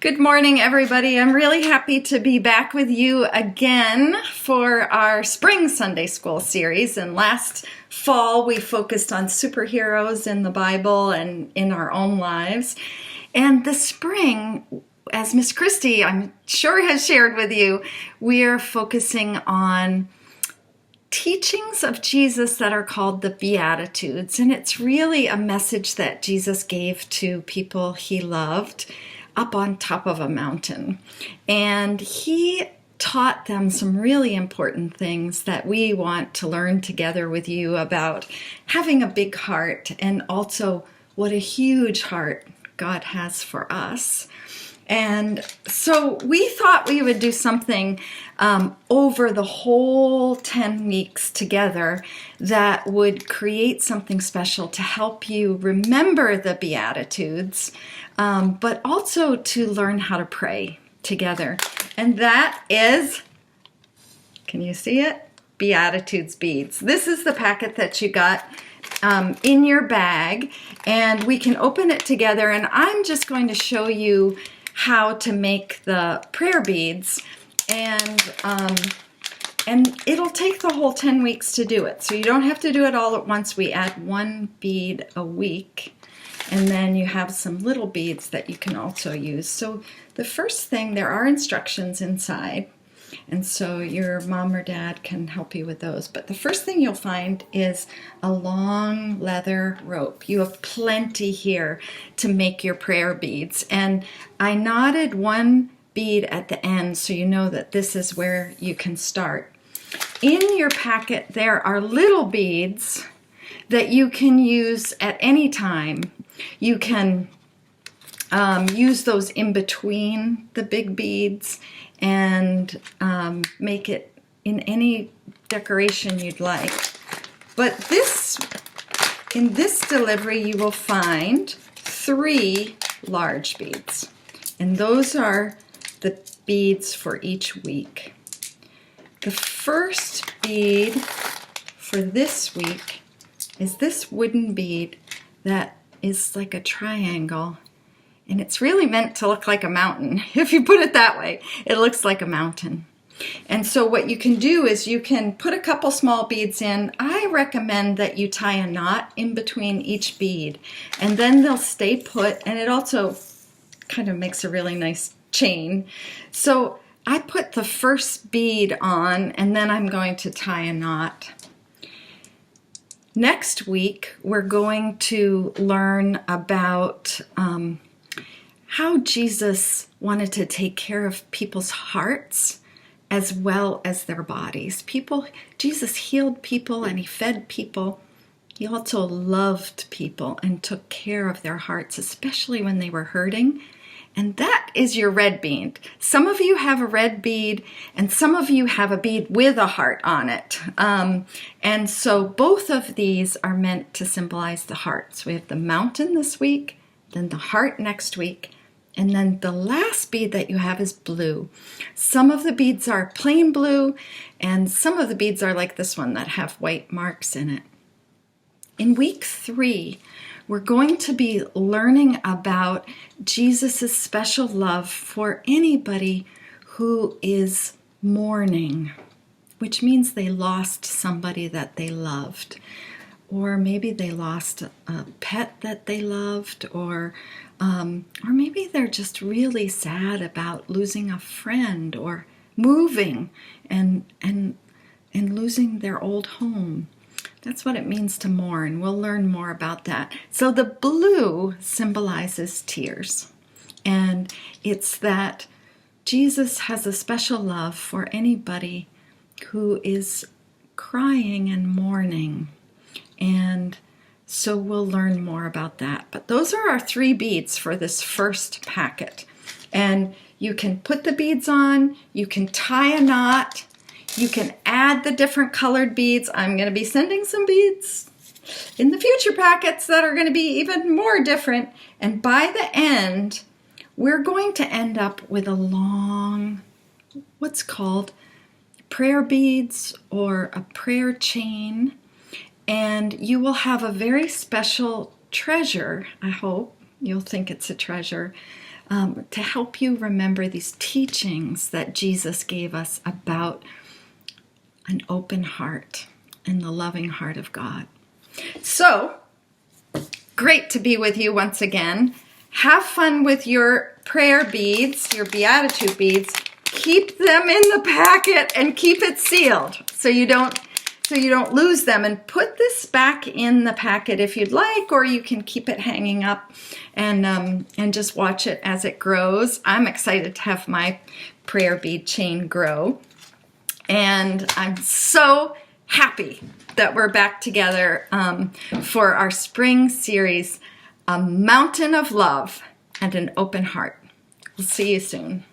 Good morning, everybody. I'm really happy to be back with you again for our Spring Sunday School series. And last fall, we focused on superheroes in the Bible and in our own lives. And the spring, as Miss Christie, I'm sure, has shared with you, we are focusing on teachings of Jesus that are called the Beatitudes. And it's really a message that Jesus gave to people he loved up on top of a mountain. And he taught them some really important things that we want to learn together with you about having a big heart and also what a huge heart God has for us. And so we thought we would do something over the whole 10 weeks together that would create something special to help you remember the Beatitudes, but also to learn how to pray together. And that is, can you see it? Beatitudes beads. This is the packet that you got in your bag, and we can open it together. And I'm just going to show you how to make the prayer beads, and it'll take the whole 10 weeks to do it. So you don't have to do it all at once. We add one bead a week, and then you have some little beads that you can also use. So the first thing, there are instructions inside, and so your mom or dad can help you with those. But the first thing you'll find is a long leather rope. You have plenty here to make your prayer beads. And I knotted one bead at the end so you know that this is where you can start. In your packet, there are little beads that you can use at any time. You can use those in between the big beads and make it in any decoration you'd like. But in this delivery, you will find 3 large beads, and those are the beads for each week. The first bead for this week is this wooden bead that is like a triangle. And it's really meant to look like a mountain. If you put it that way, it looks like a mountain. And so what you can do is you can put a couple small beads in. I recommend that you tie a knot in between each bead, and then they'll stay put, and it also kind of makes a really nice chain. So I put the first bead on, and then I'm going to tie a knot. Next week, we're going to learn about how Jesus wanted to take care of people's hearts as well as their bodies. Jesus healed people and he fed people. He also loved people and took care of their hearts, especially when they were hurting. And that is your red bead. Some of you have a red bead, and some of you have a bead with a heart on it. And so both of these are meant to symbolize the heart. So we have the mountain this week, then the heart next week, and then the last bead that you have is blue. Some of the beads are plain blue, and some of the beads are like this one that have white marks in it. In week 3, we're going to be learning about Jesus' special love for anybody who is mourning, which means they lost somebody that they loved. Or maybe they lost a pet that they loved, or maybe they're just really sad about losing a friend or moving and losing their old home. That's what it means to mourn. We'll learn more about that. So the blue symbolizes tears, and it's that Jesus has a special love for anybody who is crying and mourning. And so we'll learn more about that. But those are our 3 beads for this first packet. And you can put the beads on, you can tie a knot, you can add the different colored beads. I'm going to be sending some beads in the future packets that are going to be even more different. And by the end, we're going to end up with a long, what's called prayer beads or a prayer chain. And you will have a very special treasure, I hope. You'll think it's a treasure, to help you remember these teachings that Jesus gave us about an open heart and the loving heart of God. So, great to be with you once again. Have fun with your prayer beads, your beatitude beads. Keep them in the packet and keep it sealed so you don't lose them. And put this back in the packet if you'd like, or you can keep it hanging up and just watch it as it grows. I'm excited to have my prayer bead chain grow, and I'm so happy that we're back together for our spring series, A Mountain of Love and an Open Heart. We'll see you soon.